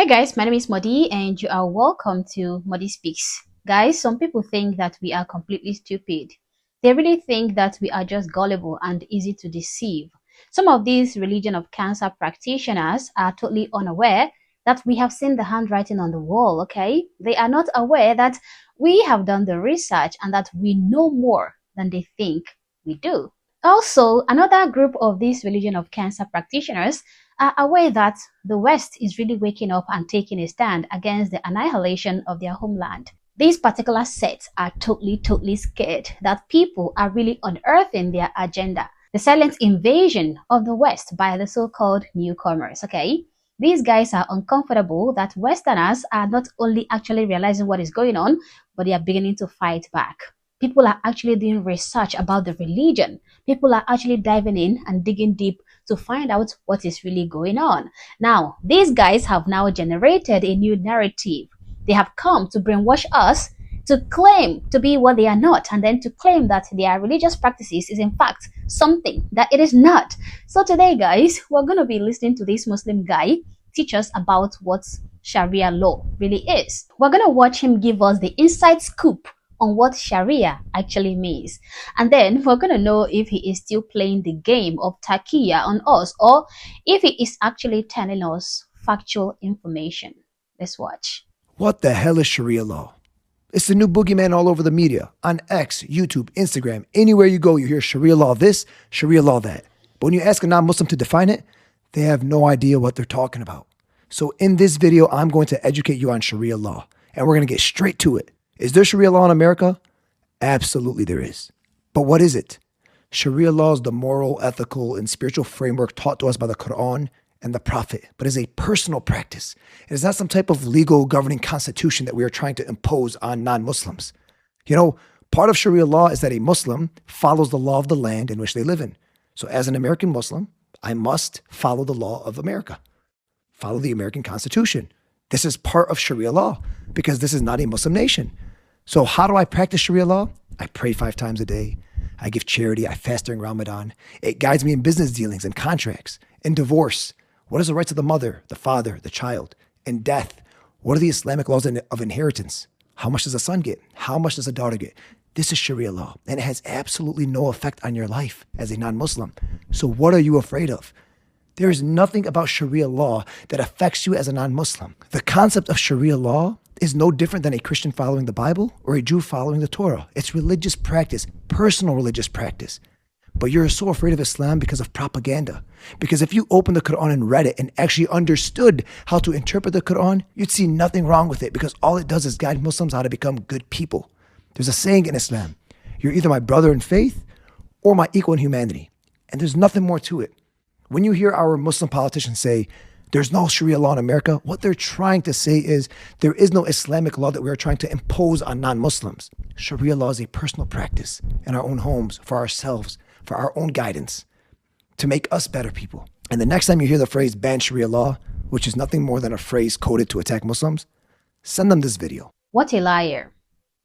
Hey guys, my name is Modi and you are welcome to Modi Speaks. Guys, some people think that we are completely stupid. They really think that we are just gullible and easy to deceive. Some of these religion of cancer practitioners are totally unaware that we have seen the handwriting on the wall, okay? They are not aware that we have done the research and that we know more than they think we do. Also, another group of these religion of cancer practitioners are aware that the West is really waking up and taking a stand against the annihilation of their homeland. These particular sets are totally scared that people are really unearthing their agenda. The silent invasion of the West by the so-called newcomers, okay? These guys are uncomfortable that Westerners are not only actually realizing what is going on, but they are beginning to fight back. People are actually doing research about the religion. People are actually diving in and digging deep to find out what is really going on. Now, these guys have now generated a new narrative. They have come to brainwash us to claim to be what they are not, and then to claim that their religious practices is in fact something that it is not. So today, guys, we're going to be listening to this Muslim guy teach us about what Sharia law really is. We're going to watch him give us the inside scoop on what Sharia actually means. And then we're going to know if he is still playing the game of Takiya on us or if he is actually telling us factual information. Let's watch. What the hell is Sharia law? It's the new boogeyman all over the media. On X, YouTube, Instagram, anywhere you go, you hear Sharia law this, Sharia law that. But when you ask a non-Muslim to define it, they have no idea what they're talking about. So in this video, I'm going to educate you on Sharia law, and we're going to get straight to it. Is there Sharia law in America? Absolutely there is. But what is it? Sharia law is the moral, ethical, and spiritual framework taught to us by the Quran and the Prophet, but is a personal practice. It is not some type of legal governing constitution that we are trying to impose on non-Muslims. You know, part of Sharia law is that a Muslim follows the law of the land in which they live in. So as an American Muslim, I must follow the law of America, follow the American Constitution. This is part of Sharia law because this is not a Muslim nation. So how do I practice Sharia law? I pray 5 times a day. I give charity. I fast during Ramadan. It guides me in business dealings and contracts, in divorce. What is the rights of the mother, the father, the child? In death, what are the Islamic laws of inheritance? How much does a son get? How much does a daughter get? This is Sharia law, and it has absolutely no effect on your life as a non-Muslim. So what are you afraid of? There is nothing about Sharia law that affects you as a non-Muslim. The concept of Sharia law is no different than a Christian following the Bible or a Jew following the Torah. It's religious practice, personal religious practice. But you're so afraid of Islam because of propaganda. Because if you opened the Quran and read it and actually understood how to interpret the Quran, you'd see nothing wrong with it because all it does is guide Muslims how to become good people. There's a saying in Islam, you're either my brother in faith or my equal in humanity. And there's nothing more to it. When you hear our Muslim politicians say, there's no Sharia law in America, what they're trying to say is there is no Islamic law that we are trying to impose on non-Muslims. Sharia law is a personal practice in our own homes, for ourselves, for our own guidance, to make us better people. And the next time you hear the phrase ban Sharia law, which is nothing more than a phrase coded to attack Muslims, send them this video. What a liar.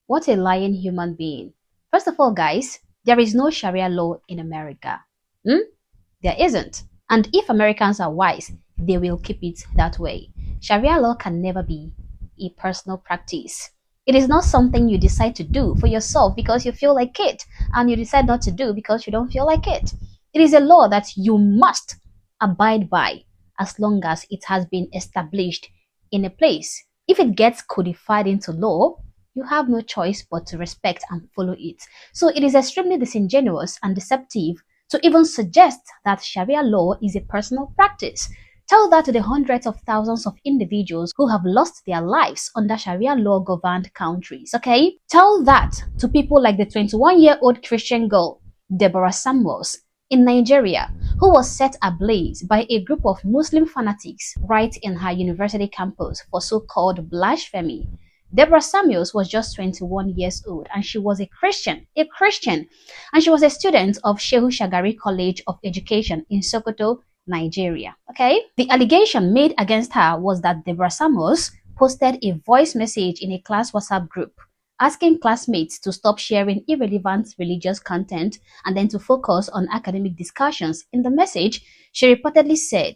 What a lying human being. First of all, guys, there is no Sharia law in America. There isn't. And if Americans are wise, they will keep it that way. Sharia law can never be a personal practice. It is not something you decide to do for yourself because you feel like it, and you decide not to do because you don't feel like it. It is a law that you must abide by as long as it has been established in a place. If it gets codified into law, you have no choice but to respect and follow it. So it is extremely disingenuous and deceptive to even suggest that Sharia law is a personal practice. Tell that to the hundreds of thousands of individuals who have lost their lives under Sharia law governed countries, okay? Tell that to people like the 21-year-old Christian girl, Deborah Samuels, in Nigeria, who was set ablaze by a group of Muslim fanatics right in her university campus for so-called blasphemy. Deborah Samuels was just 21 years old and she was a Christian, and she was a student of Shehu Shagari College of Education in Sokoto, Nigeria. Okay, the allegation made against her was that Deborah Samuels posted a voice message in a class WhatsApp group asking classmates to stop sharing irrelevant religious content and then to focus on academic discussions. In the message, she reportedly said,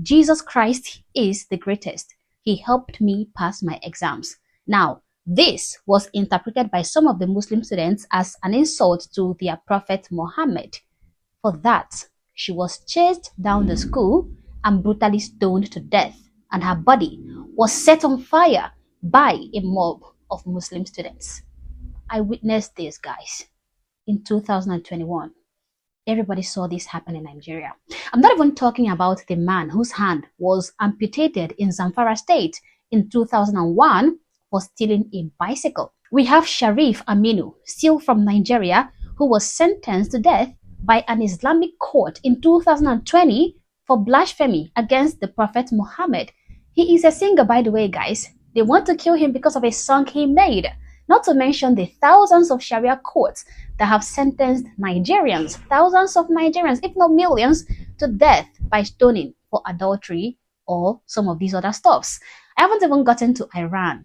"Jesus Christ is the greatest. He helped me pass my exams. Now, this was interpreted by some of the Muslim students as an insult to their Prophet Muhammad. For that, she was chased down the school and brutally stoned to death, and her body was set on fire by a mob of Muslim students. I witnessed this, guys, in 2021. Everybody saw this happen in Nigeria. I'm not even talking about the man whose hand was amputated in Zamfara state in 2001 for stealing a bicycle. We have Sharif Aminu, still from Nigeria, who was sentenced to death by an Islamic court in 2020 for blasphemy against the Prophet Muhammad. He is a singer, by the way, guys. They want to kill him because of a song he made. Not to mention the thousands of Sharia courts that have sentenced Nigerians, thousands of Nigerians, if not millions, to death by stoning for adultery or some of these other stuffs. I haven't even gotten to Iran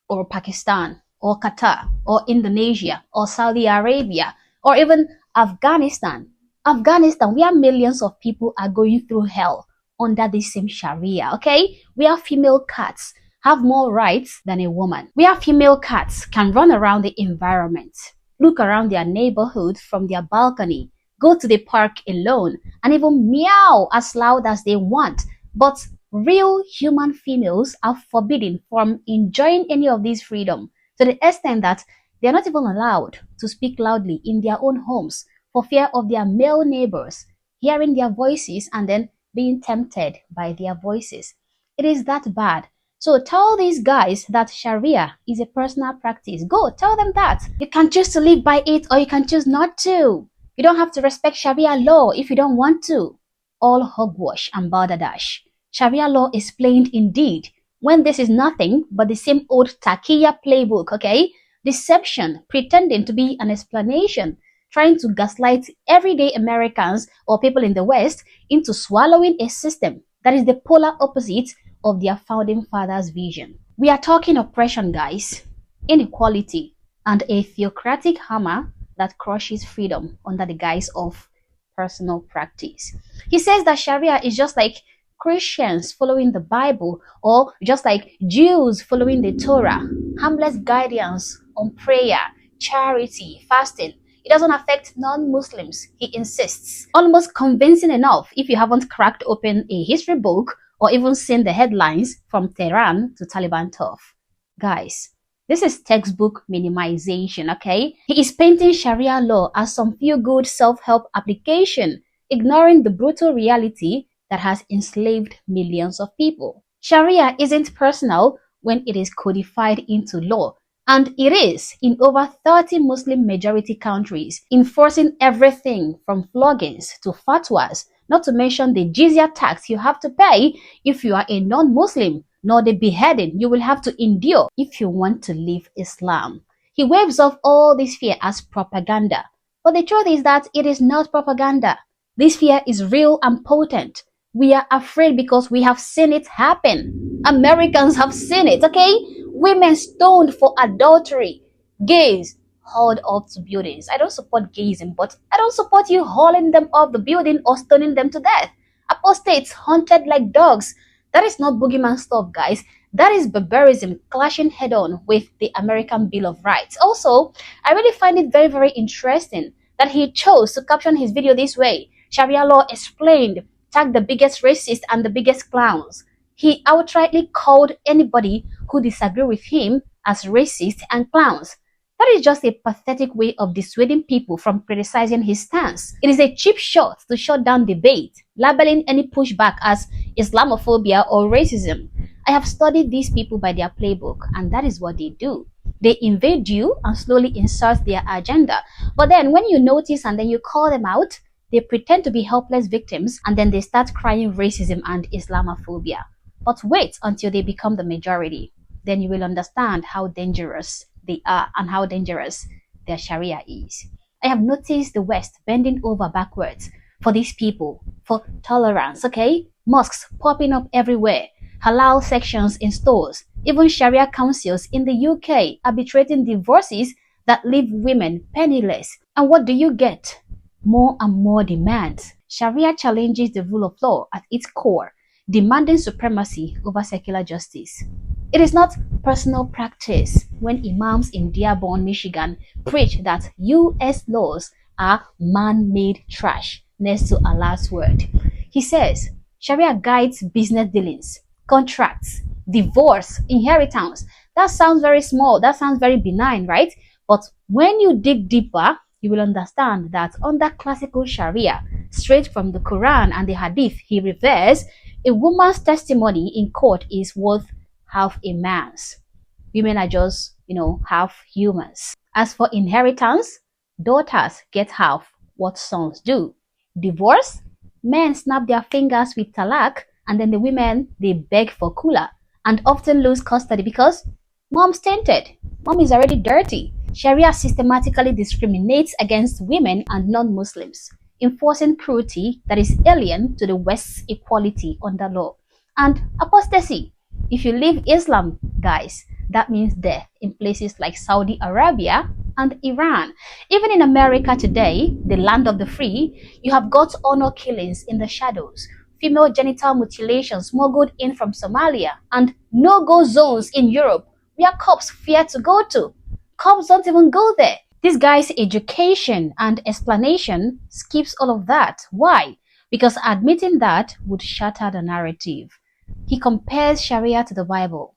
or Pakistan or Qatar or Indonesia or Saudi Arabia or even Afghanistan. Afghanistan, where millions of people are going through hell under the same Sharia, okay? Where female cats have more rights than a woman. Where female cats can run around the environment, look around their neighborhood from their balcony, go to the park alone, and even meow as loud as they want. But real human females are forbidden from enjoying any of this freedom to the extent that they are not even allowed to speak loudly in their own homes for fear of their male neighbors hearing their voices and then being tempted by their voices. It is that bad. So tell these guys that Sharia is a personal practice. Go tell them that. You can choose to live by it or you can choose not to. You don't have to respect Sharia law if you don't want to. All hogwash and balderdash. Sharia law is plain indeed when this is nothing but the same old Takiya playbook, okay? Deception, pretending to be an explanation, trying to gaslight everyday Americans or people in the West into swallowing a system that is the polar opposite of their founding fathers' vision. We are talking oppression, guys, inequality, and a theocratic hammer that crushes freedom under the guise of personal practice. He says that Sharia is just like Christians following the Bible or just like Jews following the Torah, harmless guidance on prayer, charity, fasting. It doesn't affect non-Muslims, he insists. Almost convincing enough if you haven't cracked open a history book or even seen the headlines from Tehran to Taliban tough. Guys, this is textbook minimization, okay? He is painting Sharia law as some feel-good self-help application, ignoring the brutal reality that has enslaved millions of people. Sharia isn't personal when it is codified into law, and it is in over 30 Muslim majority countries, enforcing everything from floggings to fatwas, not to mention the jizya tax you have to pay if you are a non-Muslim, nor the beheading you will have to endure if you want to leave Islam. He waves off all this fear as propaganda, but the truth is that it is not propaganda. This fear is real and potent. We are afraid because we have seen it happen. Americans have seen it, okay? Women stoned for adultery. Gays hauled up to buildings. I don't support gayism, but I don't support you hauling them up the building or stoning them to death. Apostates hunted like dogs. That is not boogeyman stuff, guys. That is barbarism clashing head-on with the American Bill of Rights. Also, I really find it very, very interesting that he chose to caption his video this way. Sharia law explained, tag the biggest racist and the biggest clowns. He outrightly called anybody who disagree with him as racist and clowns. That is just a pathetic way of dissuading people from criticizing his stance. It is a cheap shot to shut down debate, labeling any pushback as Islamophobia or racism. I have studied these people by their playbook, and that is what they do. They invade you and slowly insert their agenda. But then when you notice and then you call them out, they pretend to be helpless victims and then they start crying racism and Islamophobia. But wait until they become the majority. Then you will understand how dangerous they are and how dangerous their Sharia is. I have noticed the West bending over backwards for these people, for tolerance, okay? Mosques popping up everywhere, halal sections in stores, even Sharia councils in the UK arbitrating divorces that leave women penniless. And what do you get? More and more demands. Sharia challenges the rule of law at its core. demanding supremacy over secular justice. It is not personal practice when imams in Dearborn, Michigan preach that US laws are man-made trash next to Allah's word. He says, Sharia guides business dealings, contracts, divorce, inheritance. That sounds very small, that sounds very benign, right? But when you dig deeper, you will understand that under classical Sharia, straight from the Quran and the Hadith he reveres, a woman's testimony in court is worth half a man's. Women are just, half humans. As for inheritance, daughters get half what sons do. Divorce, men snap their fingers with talak, and then the women, they beg for kula and often lose custody because mom's tainted. Mom is already dirty. Sharia systematically discriminates against women and non-Muslims, enforcing cruelty that is alien to the West's equality under law. And apostasy. If you leave Islam, guys, that means death in places like Saudi Arabia and Iran. Even in America today, the land of the free, you have got honor killings in the shadows, female genital mutilation smuggled in from Somalia, and no-go zones in Europe where cops fear to go to. Cops don't even go there. This guy's education and explanation skips all of that. Why? Because admitting that would shatter the narrative. He compares Sharia to the Bible.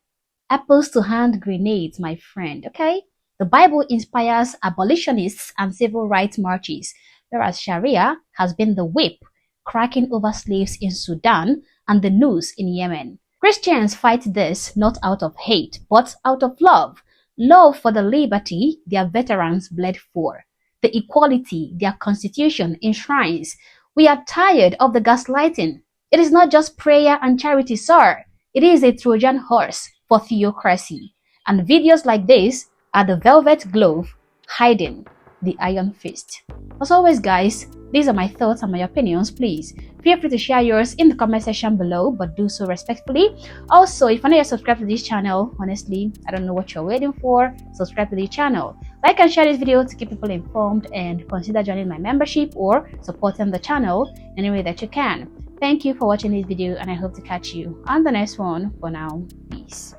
Apples to hand grenades, my friend, okay? The Bible inspires abolitionists and civil rights marches, whereas Sharia has been the whip cracking over slaves in Sudan and the noose in Yemen. Christians fight this not out of hate, but out of love. Love for the liberty their veterans bled for, the equality their constitution enshrines. We are tired of the gaslighting. It is not just prayer and charity, sir. It is a Trojan horse for theocracy. And videos like this are the velvet glove hiding the iron fist. As always, guys, these are my thoughts and my opinions. Please feel free to share yours in the comment section below, but do so respectfully. Also, if you're not yet subscribed to this channel, honestly, I don't know what you're waiting for. Subscribe to the channel. Like and share this video to keep people informed, and consider joining my membership or supporting the channel in any way that you can. Thank you for watching this video, and I hope to catch you on the next one. For now, peace.